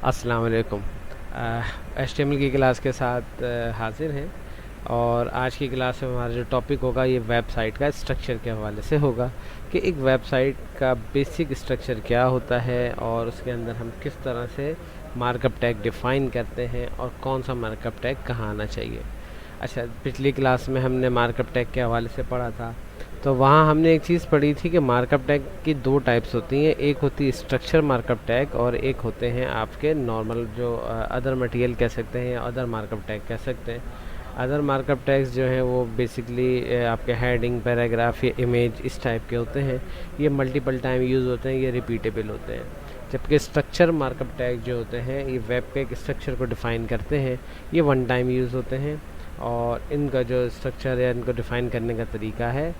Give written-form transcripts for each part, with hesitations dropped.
अस्सलाम वालेकुम। HTML की क्लास के साथ हाजिर हैं और आज की क्लास में हमारा जो टॉपिक होगा ये वेबसाइट का स्ट्रक्चर के हवाले से होगा कि एक वेबसाइट का बेसिक स्ट्रक्चर क्या होता है और उसके अंदर हम किस तरह से मार्कअप टैग डिफ़ाइन करते हैं और कौन सा मार्कअप टैग कहाँ आना चाहिए। अच्छा, पिछली क्लास में हमने मार्कअप टैग के हवाले से पढ़ा था, तो वहाँ हमने एक चीज़ पढ़ी थी कि मार्कअप टैग की दो टाइप्स होती हैं। एक होती है स्ट्रक्चर मार्कअप टैग और एक होते हैं आपके नॉर्मल जो अदर मटेरियल कह सकते हैं या अदर मार्कअप टैग कह सकते हैं। अदर मार्कअप टैग्स जो हैं वो बेसिकली आपके हेडिंग, पैराग्राफ या इमेज इस टाइप के होते हैं। ये मल्टीपल टाइम यूज़ होते हैं, ये रिपीटेबल होते हैं। जबकि स्ट्रक्चर मार्कअप टैग जो होते हैं ये वेब के एक स्ट्रक्चर को डिफ़ाइन करते हैं, ये वन टाइम यूज़ होते हैं और इनका जो स्ट्रक्चर या इनको डिफ़ाइन करने का तरीका है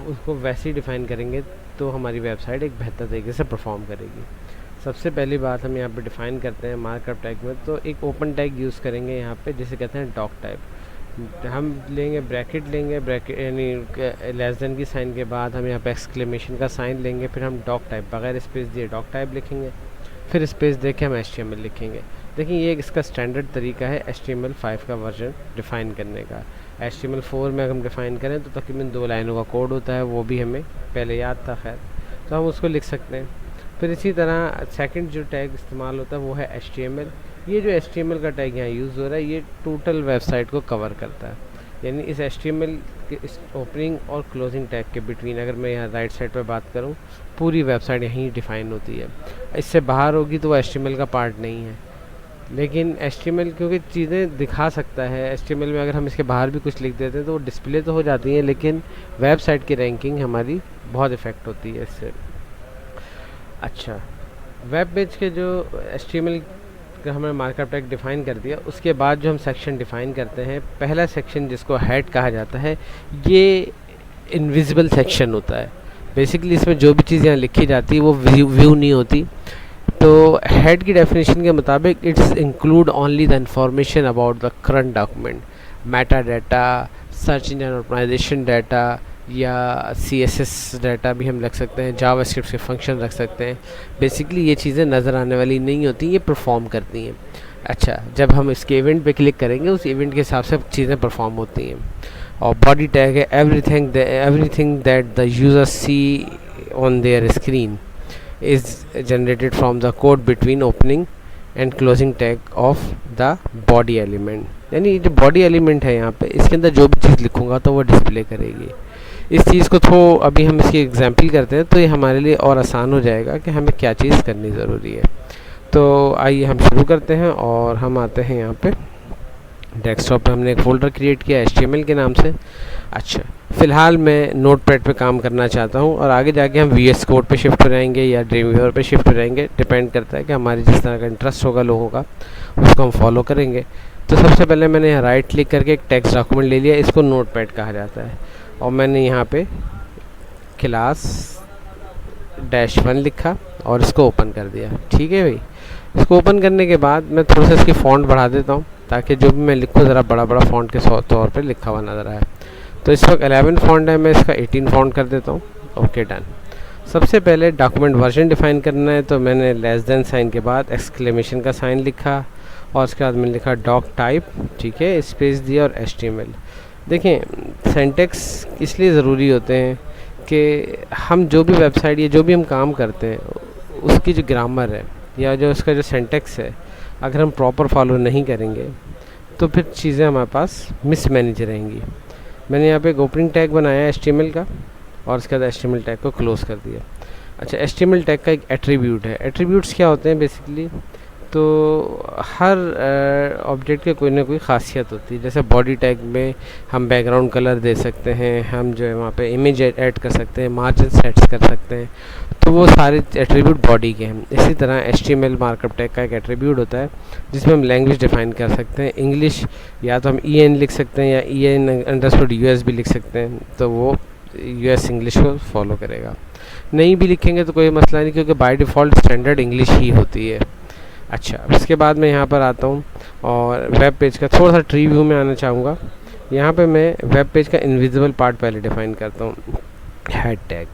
उसको वैसे ही डिफ़ाइन करेंगे तो हमारी वेबसाइट एक बेहतर तरीके से परफॉर्म करेगी। सबसे पहली बात हम यहाँ पे डिफ़ाइन करते हैं मार्कअप टैग में, तो एक ओपन टैग यूज़ करेंगे यहाँ पे जिसे कहते हैं डॉक टाइप। हम लेंगे ब्रैकेट, यानी लेस देन की साइन के बाद हम यहाँ पे एक्सक्लेमेशन का साइन लेंगे, फिर हम डॉक टाइप बगैर स्पेस दिए डॉक टाइप लिखेंगे, फिर स्पेस दे के हम HTML लिखेंगे। देखिए ये इसका स्टैंडर्ड तरीका है HTML5 का वर्जन डिफ़ाइन करने का। HTML4 में अगर हम डिफ़ाइन करें तो तकरीबन 2 लाइनों का कोड होता है, वो भी हमें पहले याद था, खैर तो हम उसको लिख सकते हैं। फिर इसी तरह सेकंड जो टैग इस्तेमाल होता है वो है HTML। ये जो HTML का टैग यहाँ यूज़ हो रहा है ये टोटल वेबसाइट को कवर करता है, यानी इस HTML के इस ओपनिंग और क्लोजिंग टैग के बिटवीन अगर मैं यहाँ राइट साइड पर बात करूँ पूरी वेबसाइट यहीं डिफ़ाइन होती है। इससे बाहर होगी तो वो HTML का पार्ट नहीं है। लेकिन HTML क्योंकि चीज़ें दिखा सकता है, HTML में अगर हम इसके बाहर भी कुछ लिख देते हैं तो वो डिस्प्ले तो हो जाती है, लेकिन वेबसाइट की रैंकिंग हमारी बहुत इफ़ेक्ट होती है इससे। अच्छा, वेब पेज के जो HTML का हमने मार्कअप टैग डिफ़ाइन कर दिया, उसके बाद जो हम सेक्शन डिफ़ाइन करते हैं, पहला सेक्शन जिसको हेड कहा जाता है ये इनविजिबल सेक्शन होता है। बेसिकली इसमें जो भी चीज़ यहाँ लिखी जाती है वो व्यू नहीं होती। तो हेड की डेफिनेशन के मुताबिक it's include only the information about the current document, meta data, search engine optimisation data या CSS डाटा भी हम रख सकते हैं, जावास्क्रिप्ट के फंक्शन रख सकते हैं। बेसिकली ये चीज़ें नज़र आने वाली नहीं होती, ये परफॉर्म करती हैं। अच्छा, जब हम इसके इवेंट पे क्लिक करेंगे उस इवेंट के हिसाब से चीज़ें परफॉर्म होती हैं। और बॉडी टैग है everything that the user see on their screen is generated from the code between opening and closing tag of the body element। यानी जो बॉडी एलिमेंट है यहाँ पे इसके अंदर जो भी चीज़ लिखूँगा तो वो डिस्प्ले करेगी। इस चीज़ को तो अभी हम इसकी एग्जांपल करते हैं तो ये हमारे लिए और आसान हो जाएगा कि हमें क्या चीज़ करनी ज़रूरी है। तो आइए हम शुरू करते हैं और हम आते हैं यहाँ पे डेस्कटॉप पे हमने एक फ़ोल्डर क्रिएट किया HTML के नाम से। अच्छा, फ़िलहाल मैं नोटपैड पे काम करना चाहता हूँ और आगे जाके हम VS कोड पे शिफ्ट हो जाएंगे या ड्रीमवीवर पे शिफ्ट हो जाएंगे, डिपेंड करता है कि हमारी जिस तरह का इंटरेस्ट होगा लोगों का उसको हम फॉलो करेंगे। तो सबसे पहले मैंने यहाँ राइट क्लिक करके एक टेक्स्ट डॉक्यूमेंट ले लिया, इसको नोटपैड कहा जाता है, और मैंने यहाँ पे क्लास -1 लिखा और इसको ओपन कर दिया। ठीक है भाई, इसको ओपन करने के बाद मैं थोड़ा सा इसकी फ़ॉन्ट बढ़ा देता हूँ ताकि जो भी मैं लिखूँ ज़रा बड़ा बड़ा फ़ॉन्ट के तौर पे लिखा हुआ नज़र आए। तो इस वक्त 11 फ़ॉन्ट है, मैं इसका 18 फ़ॉन्ट कर देता हूँ। Okay, done. सबसे पहले डॉक्यूमेंट वर्जन डिफ़ाइन करना है, तो मैंने लेस देन साइन के बाद एक्सक्लेमेशन का साइन लिखा और उसके बाद मैंने लिखा डॉक टाइप, ठीक है, स्पेस दिया और HTML। देखें सेंटेक्स इसलिए ज़रूरी होते हैं कि हम जो भी वेबसाइट या जो भी हम काम करते हैं उसकी जो ग्रामर है या जो उसका जो सेंटेक्स है अगर हम प्रॉपर फॉलो नहीं करेंगे तो फिर चीज़ें हमारे पास मिसमैनेज रहेंगी। मैंने यहाँ पे एक ओपनिंग टैग बनाया HTML का और उसके बाद HTML टैग को क्लोज़ कर दिया। अच्छा, HTML टैग का एक एट्रीब्यूट है। एट्रीब्यूट्स क्या होते हैं बेसिकली, तो हर ऑब्जेक्ट के कोई ना कोई ख़ासियत होती है। जैसे बॉडी टैग में हम बैकग्राउंड कलर दे सकते हैं, हम जो है वहाँ पे इमेज ऐड कर सकते हैं, मार्जिन सेट्स कर सकते हैं, तो वो सारे एट्रीब्यूट बॉडी के हैं। इसी तरह HTML मार्कअप टैग का एक एट्रीब्यूट होता है जिसमें हम लैंग्वेज डिफ़ाइन कर सकते हैं। इंग्लिश या तो हम EN लिख सकते हैं या EN_US भी लिख सकते हैं, तो वो US इंग्लिश को फॉलो करेगा। नहीं भी लिखेंगे तो कोई मसला नहीं, क्योंकि बाय डिफ़ॉल्ट स्टैंडर्ड इंग्लिश ही होती है। अच्छा, इसके बाद मैं यहाँ पर आता हूँ और वेब पेज का थोड़ा सा ट्री व्यू में आना चाहूँगा। यहाँ पे मैं वेब पेज का इनविजिबल पार्ट पहले डिफ़ाइन करता हूँ, हेड टैग,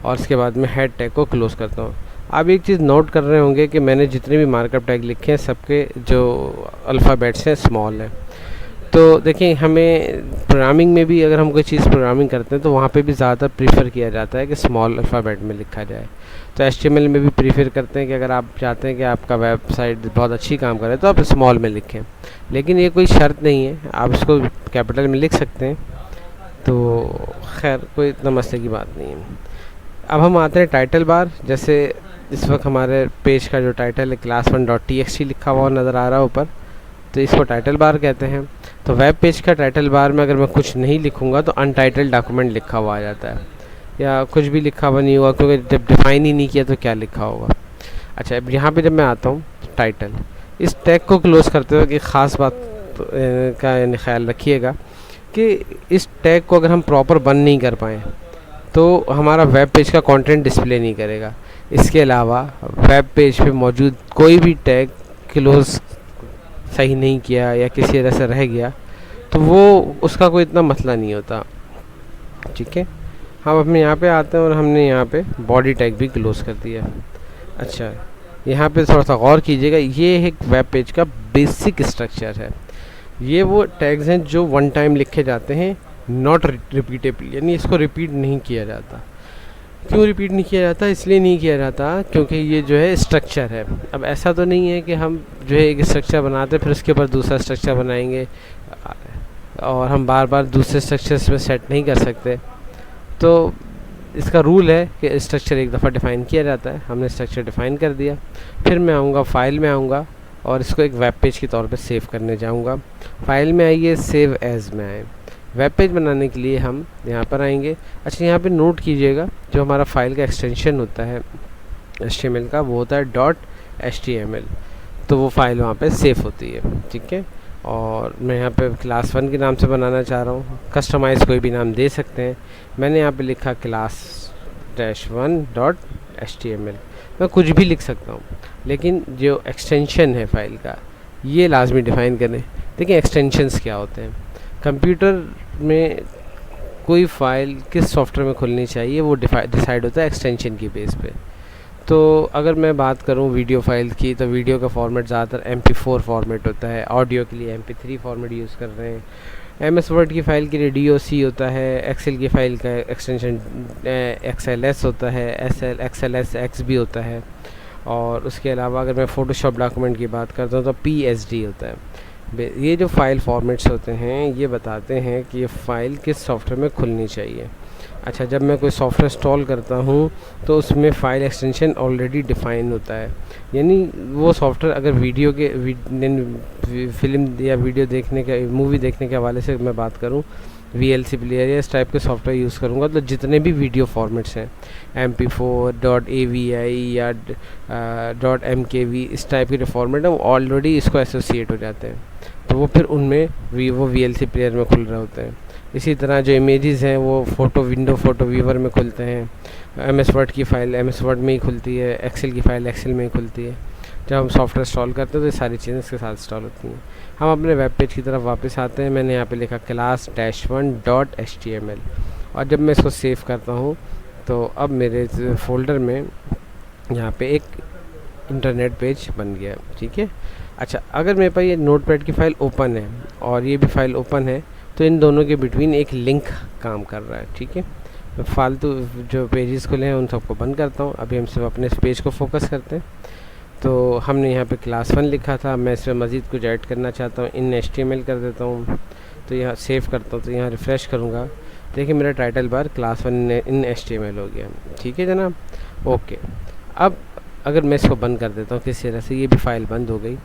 और इसके बाद मैं हेड टैग को क्लोज़ करता हूँ। आप एक चीज़ नोट कर रहे होंगे कि मैंने जितने भी मार्कअप टैग लिखे हैं सबके जो अल्फ़ाबेट्स हैं स्मॉल हैं। तो देखिए, हमें प्रोग्रामिंग में भी अगर हम कोई चीज़ प्रोग्रामिंग करते हैं तो वहाँ पे भी ज़्यादा प्रीफर किया जाता है कि स्मॉल अल्फ़ाबेट में लिखा जाए। तो HTML में भी प्रीफर करते हैं कि अगर आप चाहते हैं कि आपका वेबसाइट बहुत अच्छी काम करे तो आप स्मॉल में लिखें, लेकिन ये कोई शर्त नहीं है, आप इसको कैपिटल में लिख सकते हैं। तो खैर कोई इतना मसले की बात नहीं है। अब हम आते हैं टाइटल बार। जैसे इस वक्त हमारे पेज का जो टाइटल है class1.txt लिखा हुआ नज़र आ रहा है ऊपर, तो इसको टाइटल बार कहते हैं। तो वेब पेज का टाइटल बार में अगर मैं कुछ नहीं लिखूंगा तो अनटाइटल्ड डॉक्यूमेंट लिखा हुआ आ जाता है, या कुछ भी लिखा हुआ नहीं होगा, क्योंकि जब डिफ़ाइन ही नहीं किया तो क्या लिखा होगा। अच्छा, अब यहाँ पे जब मैं आता हूँ टाइटल, इस टैग को क्लोज़ करते हुए एक ख़ास बात का ख्याल रखिएगा कि इस टैग को अगर हम प्रॉपर बंद नहीं कर पाएँ तो हमारा वेब पेज का कंटेंट डिस्प्ले नहीं करेगा। इसके अलावा वेब पेज पे मौजूद कोई भी टैग क्लोज़ सही नहीं किया या किसी तरह से रह गया तो वो उसका कोई इतना मसला नहीं होता। ठीक है, हम अपने यहाँ पे आते हैं और हमने यहाँ पे बॉडी टैग भी क्लोज़ कर दिया। अच्छा, यहाँ पे थोड़ा सा गौर कीजिएगा, ये एक वेब पेज का बेसिक स्ट्रक्चर है। ये वो टैग्स हैं जो वन टाइम लिखे जाते हैं, नॉट रिपीटेबल, यानी इसको रिपीट नहीं किया जाता। क्यों रिपीट नहीं किया जाता? इसलिए नहीं किया जाता क्योंकि ये जो है स्ट्रक्चर है। अब ऐसा तो नहीं है कि हम जो है एक स्ट्रक्चर बनाते फिर उसके ऊपर दूसरा स्ट्रक्चर बनाएंगे और हम बार बार दूसरे स्ट्रक्चर्स में सेट नहीं कर सकते। तो इसका रूल है कि स्ट्रक्चर एक दफ़ा डिफ़ाइन किया जाता है, हमने स्ट्रक्चर डिफ़ाइन कर दिया, फिर मैं आऊँगा फाइल में आऊँगा और इसको एक वेब पेज के तौर पे सेव करने जाऊँगा। फाइल में आइए, सेव एज़ में आए। वेब पेज बनाने के लिए हम यहाँ पर आएंगे। अच्छा, यहाँ पे नोट कीजिएगा जो हमारा फाइल का एक्सटेंशन होता है HTML का, वो होता है .html, तो वो फाइल वहाँ पे सेव होती है। ठीक है, और मैं यहाँ पे class1 के नाम से बनाना चाह रहा हूँ, कस्टमाइज़ कोई भी नाम दे सकते हैं। मैंने यहाँ पे लिखा class-1.html, मैं कुछ भी लिख सकता हूँ, लेकिन जो एक्सटेंशन है फाइल का ये लाजमी डिफ़ाइन करें। देखिए, एक्सटेंशंस क्या होते हैं। कंप्यूटर में कोई फ़ाइल किस सॉफ्टवेयर में खुलनी चाहिए वो डिसाइड होता है एक्सटेंशन की बेस पे। तो अगर मैं बात करूं वीडियो फाइल की, तो वीडियो का फॉर्मेट ज़्यादातर MP4 फॉर्मेट होता है, ऑडियो के लिए MP3 फॉर्मेट यूज़ कर रहे हैं, MS वर्ड की फ़ाइल के लिए DOC होता है, एक्सेल की फ़ाइल का एक्सटेंशन XLS होता है, XLSX भी होता है, और उसके अलावा अगर मैं फ़ोटोशॉप डॉक्यूमेंट की बात करता हूँ तो PSD होता है। ये जो फ़ाइल फॉर्मेट्स होते हैं ये बताते हैं कि ये फ़ाइल किस सॉफ्टवेयर में खुलनी चाहिए। अच्छा, जब मैं कोई सॉफ्टवेयर इंस्टॉल करता हूँ तो उसमें फ़ाइल एक्सटेंशन ऑलरेडी डिफ़ाइन होता है, यानी वो सॉफ्टवेयर अगर वीडियो के फिल्म या वीडियो देखने के, मूवी देखने के हवाले से मैं बात करूँ, VLC प्लेयर या इस टाइप के सॉफ्टवेयर यूज़ करूँगा तो जितने भी वीडियो फॉर्मेट्स हैं MP4, .avi या .mkv, इस टाइप के जो फॉर्मेट हैं वो ऑलरेडी इसको एसोसिएट हो जाते हैं, तो वो फिर उनमें वो VLC प्लेयर में खुल रहे होते हैं। इसी तरह जो इमेजेस हैं वो फोटो व्यूवर में खुलते हैं, MS वर्ड की फ़ाइल MS वर्ड में ही खुलती है, एक्सेल की फ़ाइल एक्सेल में ही खुलती है। जब हम सॉफ्टवेयर इंस्टॉल करते हैं तो ये सारी चीज़ें इसके साथ इंस्टॉल होती हैं। हम अपने वेब पेज की तरफ वापस आते हैं। मैंने यहाँ पे लिखा class-1.html, और जब मैं इसको सेव करता हूँ तो अब मेरे फोल्डर में यहाँ पे एक इंटरनेट पेज बन गया। ठीक है, अच्छा, अगर मेरे पास ये नोटपैड की फ़ाइल ओपन है और ये भी फ़ाइल ओपन है तो इन दोनों के बिटवीन एक लिंक काम कर रहा है। ठीक है, मैं फालतू जो पेजेस खुले हैं उन सबको बंद करता हूँ। अभी हम सिर्फ अपने इस पेज को फोकस करते हैं। तो हमने यहाँ पे class1 लिखा था, मैं इसमें मज़ीद कुछ ऐड करना चाहता हूँ, इन HTML कर देता हूँ, तो यहाँ सेव करता हूँ, तो यहाँ रिफ़्रेश करूँगा, देखिए मेरा टाइटल बार class1 इन HTML हो गया। ठीक है जनाब, ओके। अब अगर मैं इसको बंद कर देता हूँ किसी तरह से, ये भी फ़ाइल बंद हो गई,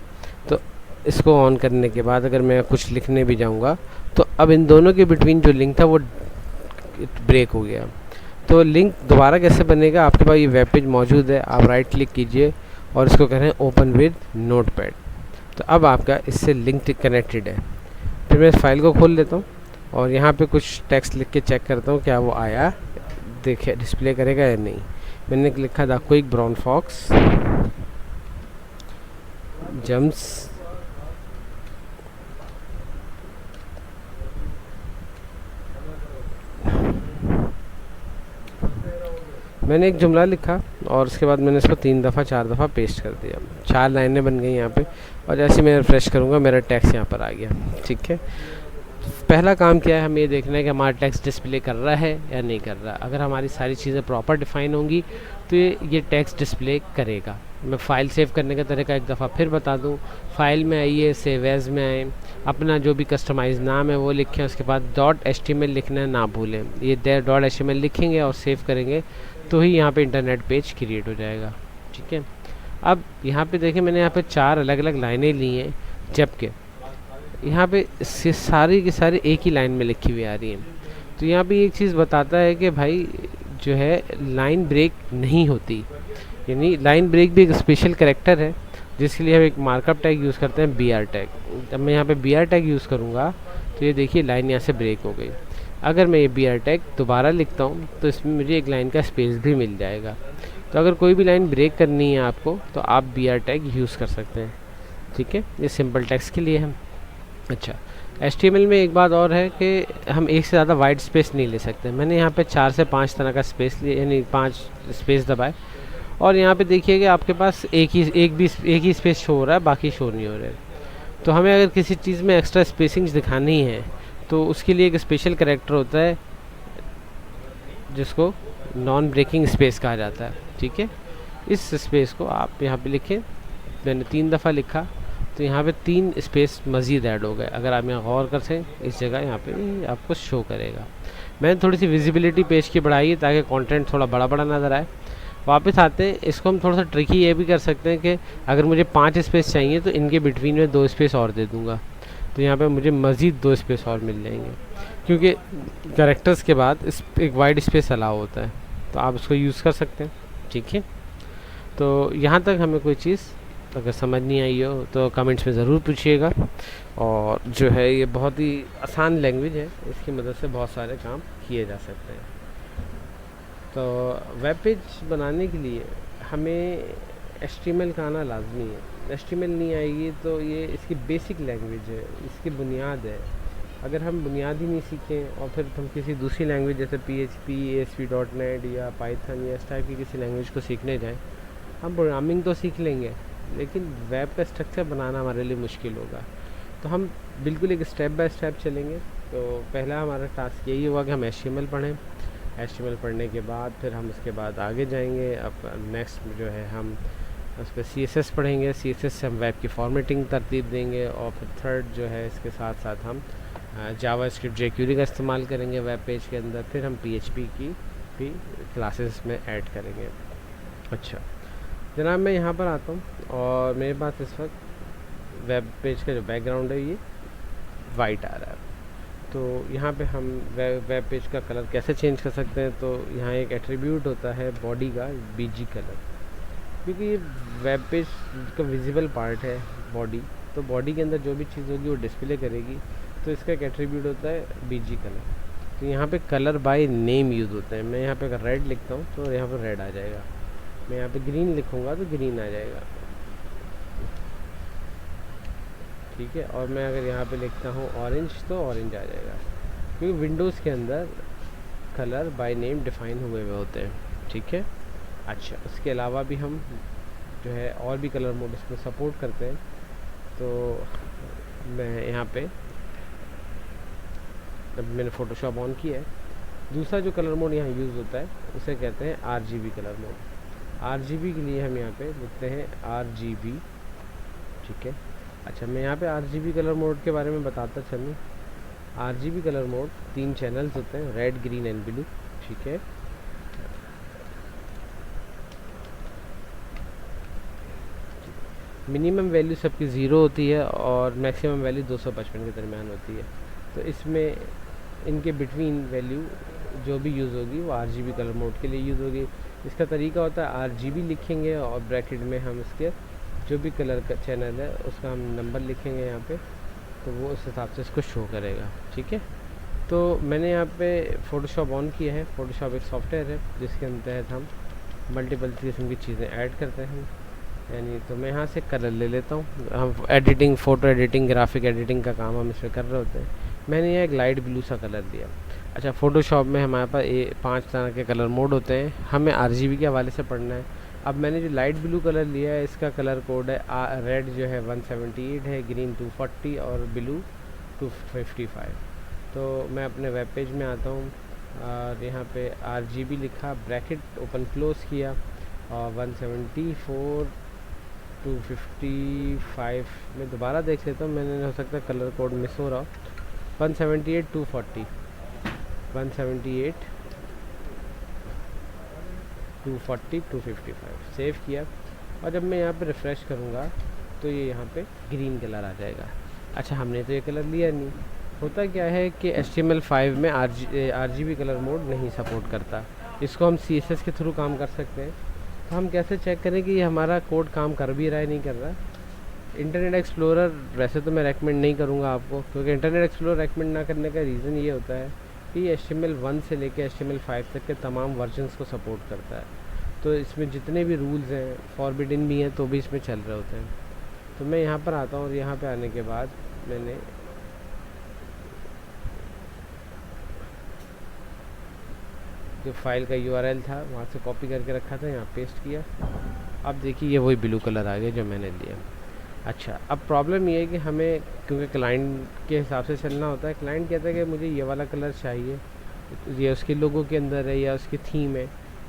तो इसको ऑन करने के बाद अगर मैं कुछ लिखने भी जाऊँगा तो अब इन दोनों के बिटवीन जो लिंक था वो ब्रेक हो गया। तो लिंक दोबारा कैसे बनेगा? आपके पास ये वेब पेज मौजूद है, आप राइट क्लिक कीजिए और इसको कह रहे हैं ओपन विद नोटपैड, तो अब आपका इससे लिंक कनेक्टेड है। फिर मैं इस फाइल को खोल लेता हूँ और यहाँ पे कुछ टेक्स्ट लिख के चेक करता हूँ क्या वो आया, देखिए डिस्प्ले करेगा या नहीं। मैंने लिखा था क्विक ब्राउन फॉक्स जम्प्स मैंने एक जुमला लिखा और उसके बाद मैंने इसको 3 दफ़ा 4 दफ़ा पेस्ट कर दिया, 4 लाइनें बन गई यहाँ पे। और जैसे मैं रिफ्रेश करूँगा मेरा टेक्स्ट यहाँ पर आ गया। ठीक है, पहला काम क्या है, हमें ये देखना है कि हमारा टेक्स्ट डिस्प्ले कर रहा है या नहीं कर रहा। अगर हमारी सारी चीज़ें प्रॉपर डिफाइन होंगी तो ये टेक्स्ट डिस्प्ले करेगा। मैं फ़ाइल सेव करने का तरीका एक दफ़ा फिर बता दूं। फाइल में आइए, सेव एज़ में आए, अपना जो भी कस्टमाइज नाम है वो लिखें, उसके बाद .html लिखना है ना भूलें। ये .html लिखेंगे और सेव करेंगे तो ही यहाँ पे इंटरनेट पेज क्रिएट हो जाएगा। ठीक है, अब यहाँ पे देखें मैंने यहाँ पे 4 अलग अलग लाइनें ली हैं, जबकि यहाँ पे सारी की सारी एक ही लाइन में लिखी हुई आ रही हैं। तो यहाँ पे एक चीज़ बताता है कि भाई जो है लाइन ब्रेक नहीं होती, यानी लाइन ब्रेक भी एक स्पेशल कैरेक्टर है जिसके लिए हम एक मार्कअप टैग यूज़ करते हैं, BR टैग। जब मैं यहाँ पे BR टैग यूज़ करूँगा तो ये देखिए लाइन यहाँ से ब्रेक हो गई। अगर मैं ये BR टैग दोबारा लिखता हूँ तो इसमें मुझे एक लाइन का स्पेस भी मिल जाएगा। तो अगर कोई भी लाइन ब्रेक करनी है आपको तो आप BR टैग यूज़ कर सकते हैं। ठीक है, ये सिंपल टेक्स्ट के लिए है। अच्छा, HTML में एक बात और है कि हम एक से ज़्यादा वाइट स्पेस नहीं ले सकते। मैंने यहाँ पे 4 से 5 तरह का स्पेस लिया, यानी 5 स्पेस दबाए, और यहाँ पे देखिए कि आपके पास एक ही स्पेस शो हो रहा है, बाकी शो नहीं हो रहे। तो हमें अगर किसी चीज़ में एक्स्ट्रा स्पेसिंग्स दिखानी है तो उसके लिए एक स्पेशल कैरेक्टर होता है जिसको नॉन ब्रेकिंग स्पेस कहा जाता है। ठीक है, इस स्पेस को आप यहाँ पे लिखें। मैंने 3 दफ़ा लिखा तो यहाँ पे 3 स्पेस मज़ीद ऐड हो गए। अगर आप यहाँ गौर कर सकें, इस जगह यहाँ पे आपको शो करेगा। मैंने थोड़ी सी विजिबिलिटी पेज की बढ़ाई है ताकि कंटेंट थोड़ा बड़ा बड़ा नज़र आए। वापस आते हैं, इसको हम थोड़ा सा ट्रिकी ये भी कर सकते हैं कि अगर मुझे 5 स्पेस चाहिए तो इनके बिटवीन में 2 स्पेस और दे दूँगा, तो यहाँ पे मुझे मज़ीद 2 स्पेस और मिल जाएंगे, क्योंकि कैरेक्टर्स के बाद एक वाइड स्पेस अलाउ होता है, तो आप इसको यूज़ कर सकते हैं। ठीक है, तो यहाँ तक हमें कोई चीज़ अगर समझ नहीं आई हो तो कमेंट्स में ज़रूर पूछिएगा। और जो है ये बहुत ही आसान लैंग्वेज है, इसकी मदद से बहुत सारे काम किए जा सकते हैं। तो वेब पेज बनाने के लिए हमें HTML का आना लाजमी है। HTML नहीं आएगी तो ये इसकी बेसिक लैंग्वेज है, इसकी बुनियाद है। अगर हम बुनियाद ही नहीं सीखें और फिर हम किसी दूसरी लैंग्वेज जैसे PHP, ASP.NET या पाइथन या इस टाइप की किसी लैंग्वेज को सीखने जाएं, हम प्रोग्रामिंग तो सीख लेंगे लेकिन वेब का स्ट्रक्चर बनाना हमारे लिए मुश्किल होगा। तो हम बिल्कुल एक स्टेप बाय स्टेप चलेंगे। तो पहला हमारा टास्क यही होगा कि हम HTML पढ़ें। HTML पढ़ने के बाद फिर हम उसके बाद आगे जाएंगे। अब नेक्स्ट जो है हम उस पर CSS पढ़ेंगे। CSS से हम वेब की फॉर्मेटिंग तरतीब देंगे। और फिर थर्ड जो है इसके साथ साथ हम जावास्क्रिप्ट jQuery का इस्तेमाल करेंगे वेब पेज के अंदर। फिर हम PHP की भी क्लासेस में ऐड करेंगे। अच्छा जनाब, मैं यहाँ पर आता हूँ और मेरे पास इस वक्त वेब पेज का जो बैकग्राउंड है ये वाइट आ रहा है। तो यहाँ पे हम वेब पेज का कलर कैसे चेंज कर सकते हैं, तो यहाँ एक एट्रीब्यूट होता है बॉडी का BG कलर, क्योंकि ये वेब पेज का विजिबल पार्ट है बॉडी, तो बॉडी के अंदर जो भी चीज़ होगी वो डिस्प्ले करेगी। तो इसका एक एट्रीब्यूट होता है BG कलर। तो यहाँ पे कलर बाय नेम यूज़ होते हैं। मैं यहाँ पे अगर रेड लिखता हूँ तो यहाँ पर रेड आ जाएगा, मैं यहाँ पे ग्रीन लिखूँगा तो ग्रीन आ जाएगा। ठीक है, और मैं अगर यहाँ पे लिखता हूँ ऑरेंज तो ऑरेंज आ जाएगा, क्योंकि विंडोज़ के अंदर कलर बाय नेम डिफ़ाइन हुए हुए होते हैं। ठीक है, अच्छा उसके अलावा भी हम जो है और भी कलर मोड इसमें सपोर्ट करते हैं। तो मैं यहाँ पे अब मैंने फ़ोटोशॉप ऑन किया है। दूसरा जो कलर मोड यहाँ यूज़ होता है उसे कहते हैं RGB कलर मोड। RGB के लिए हम यहाँ पे लिखते हैं RGB। ठीक है, अच्छा मैं यहाँ पे RGB कलर मोड के बारे में बताता चलूँ। RGB कलर मोड 3 चैनल्स होते हैं, रेड, ग्रीन एंड ब्लू। ठीक है, मिनिमम वैल्यू सबकी 0 होती है और मैक्सिमम वैल्यू 255 के दरमियान होती है। तो इसमें इनके बिटवीन वैल्यू जो भी यूज़ होगी वो RGB कलर मोड के लिए यूज़ होगी। इसका तरीका होता है RGB लिखेंगे और ब्रैकेट में हम इसके जो भी कलर का चैनल है उसका हम नंबर लिखेंगे यहाँ पे, तो वो उस हिसाब से इसको शो करेगा। ठीक है, तो मैंने यहाँ पे फ़ोटोशॉप ऑन किया है। फ़ोटोशॉप एक सॉफ्टवेयर है जिसके तहत हम मल्टीपल किस्म की चीज़ें ऐड करते हैं। यानी तो मैं यहाँ से कलर ले लेता हूँ। हम फ़ोटो एडिटिंग, ग्राफिक एडिटिंग का काम हम इसमें कर रहे होते हैं। मैंने यहाँ एक लाइट ब्लू सा कलर दिया। अच्छा, फ़ोटोशॉप में हमारे पास 5 तरह के कलर मोड होते हैं, हमें RGB के हवाले से पढ़ना है। अब मैंने जो लाइट ब्लू कलर लिया है इसका कलर कोड है रेड जो है 178 है, ग्रीन 240 और ब्लू 255। तो मैं अपने वेब पेज में आता हूँ और यहाँ पे RGB लिखा, ब्रैकेट ओपन क्लोज किया और 174 255 में दोबारा देख लेता हूँ, मैंने हो सकता है कलर कोड मिस हो रहा हो। 178 240 178 240 255 सेव किया और जब मैं यहाँ पे रिफ़्रेश करूँगा तो ये यहाँ पे ग्रीन कलर आ जाएगा। अच्छा, हमने तो ये कलर लिया नहीं। होता क्या है कि HTML5 में RGB कलर मोड नहीं सपोर्ट करता, इसको हम CSS के थ्रू काम कर सकते हैं। तो हम कैसे चेक करें कि ये हमारा कोड काम कर भी रहा है नहीं कर रहा। इंटरनेट एक्सप्लोरर वैसे तो मैं रेकमेंड नहीं करूँगा आपको, क्योंकि इंटरनेट एक्सप्लोरर रेकमेंड ना करने का रीज़न ये होता है कि ये HTML1 से लेकर HTML5 तक के तमाम वर्जन्स को सपोर्ट करता है। तो इसमें जितने भी रूल्स हैं फॉरबिडन भी हैं तो भी इसमें चल रहे होते हैं। तो मैं यहाँ पर आता हूँ और यहाँ पे आने के बाद मैंने जो फाइल का URL था वहाँ से कॉपी करके रखा था, यहाँ पेस्ट किया। अब देखिए ये वही ब्लू कलर आ गया जो मैंने लिया। अच्छा, अब प्रॉब्लम ये है कि हमें क्योंकि क्लाइंट के हिसाब से चलना होता है, क्लाइंट कहता है कि मुझे ये वाला कलर चाहिए, ये उसके लोगों के अंदर है या उसकी थीम है।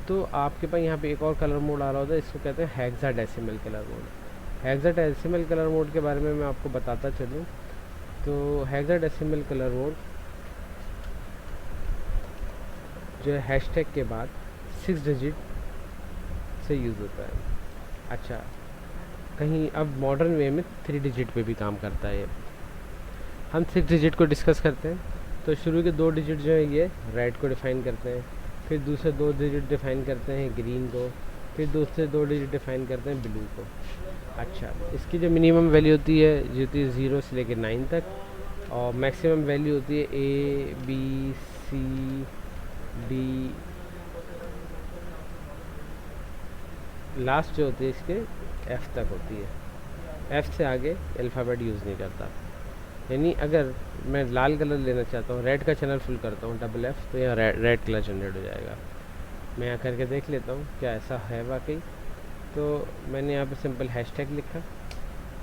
तो आपके पास यहाँ पे एक और कलर मोड आ रहा होता है, इसको कहते हैं hexadecimal colour mode. Hexadecimal colour mode के बारे में मैं आपको बताता चलूँ तो हेक्साडेसिमल कलर मोड जो है हैशटैग के बाद 6 डिजिट से यूज़ होता है। अच्छा, कहीं अब मॉडर्न वे में 3 डिजिट पे भी काम करता है ये। हम 6 डिजिट को डिस्कस करते हैं। तो शुरू के 2 डिजिट जो है ये रेड को डिफ़ाइन करते हैं, फिर दूसरे 2 डिजिट डिफ़ाइन करते हैं ग्रीन को, फिर दूसरे 2 डिजिट डिफ़ाइन करते हैं ब्लू को। अच्छा, इसकी जो मिनिमम वैल्यू होती है जो होती है 0 से लेकर 9 तक और मैक्सिमम वैल्यू होती है A B C D, last जो होती है इसके F तक होती है। F से आगे अल्फ़ाबेट यूज़ नहीं करता। यानी अगर मैं लाल कलर लेना चाहता हूँ, रेड का चैनल फुल करता हूँ FF तो यहाँ रेड कलर जनरेट हो जाएगा। मैं यहाँ करके देख लेता हूँ क्या ऐसा है वाकई। तो मैंने यहाँ पे सिंपल हैशटैग लिखा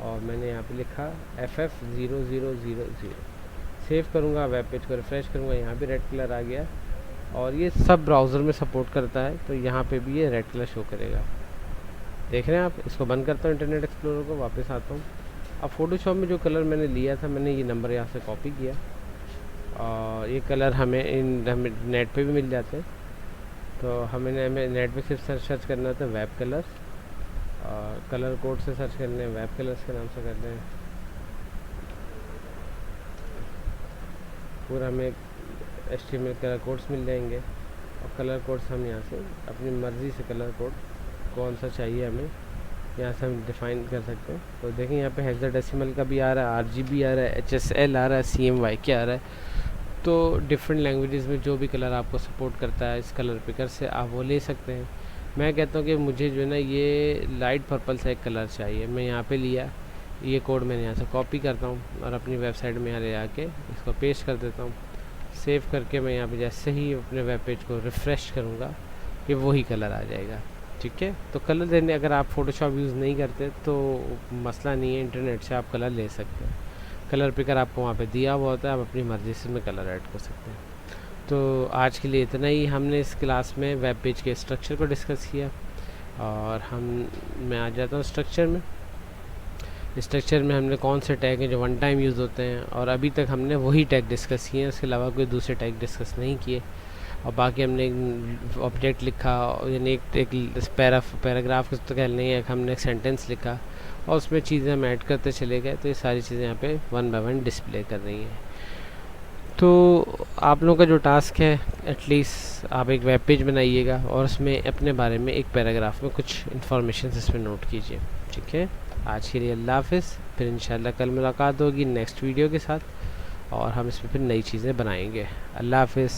और मैंने यहाँ पे लिखा FF0000। सेव करूँगा, वेब पेज को रिफ़्रेश करूँगा, यहाँ भी रेड कलर आ गया और ये सब ब्राउज़र में सपोर्ट करता है तो यहाँ पे भी ये रेड कलर शो करेगा। देख रहे हैं आप। इसको बंद करता हूँ इंटरनेट एक्सप्लोरर को, वापस आता हूँ। अब फ़ोटोशॉप में जो कलर मैंने लिया था, मैंने ये नंबर यहाँ से कॉपी किया और ये कलर हमें नेट पे भी मिल जाते हैं। तो हमें नेट पे सिर्फ सर्च करना होता है वेब कलर्स और कलर कोड से सर्च करने हैं, वेब कलर्स के नाम से करते हैं। पूरा हमें HTML कलर कोड्स मिल जाएंगे और कलर कोड्स हम यहाँ से अपनी मर्ज़ी से कलर कोड कौन सा चाहिए हमें यहाँ से हम डिफ़ाइन कर सकते हैं। तो देखें यहाँ पे हेक्साडेसिमल का भी आ रहा है, RGB आ रहा है, HSL आ रहा है, CMYK आ रहा है। तो डिफरेंट लैंग्वेजेस में जो भी कलर आपको सपोर्ट करता है इस कलर पिकर से आप वो ले सकते हैं। मैं कहता हूँ कि मुझे जो है ना ये लाइट पर्पल सा एक कलर चाहिए। मैं यहाँ पे लिया, ये कोड मैंने यहाँ से कॉपी करता हूँ और अपनी वेबसाइट में यहाँ ले आके इसको पेस्ट कर देता हूँ। सेव करके मैं यहाँ पे जैसे ही अपने वेब पेज को रिफ़्रेश करूँगा ये वही कलर आ जाएगा। ठीक है, तो कलर देने अगर आप फ़ोटोशॉप यूज़ नहीं करते तो मसला नहीं है, इंटरनेट से आप कलर ले सकते हैं। कलर पिकर आपको वहाँ पे दिया हुआ होता है, आप अपनी मर्ज़ी से में कलर ऐड कर सकते हैं। तो आज के लिए इतना ही। हमने इस क्लास में वेब पेज के स्ट्रक्चर को डिस्कस किया और मैं आ जाता हूँ स्ट्रक्चर में। स्ट्रक्चर में हमने कौन से टैग हैं जो वन टाइम यूज़ होते हैं और अभी तक हमने वही टैग डिस्कस किए हैं, उसके अलावा कोई दूसरे टैग डिस्कस नहीं किए। और बाकी हमने एक ऑब्जेक्ट लिखा, यानी एक पैराग्राफ तो कह नहीं है, हमने एक सेंटेंस लिखा और उसमें चीज़ें हम ऐड करते चले गए। तो ये सारी चीज़ें यहाँ पे 1 बाय 1 डिस्प्ले कर रही हैं। तो आप लोगों का जो टास्क है, एटलीस्ट आप एक वेब पेज बनाइएगा और उसमें अपने बारे में एक पैराग्राफ में कुछ इन्फॉर्मेशन इसमें नोट कीजिए। ठीक है, आज के लिए अल्लाह हाफ़िज़। फिर इंशाल्लाह कल मुलाकात होगी नेक्स्ट वीडियो के साथ और हम इसमें फिर नई चीज़ें बनाएंगे। अल्लाह हाफ़िज़।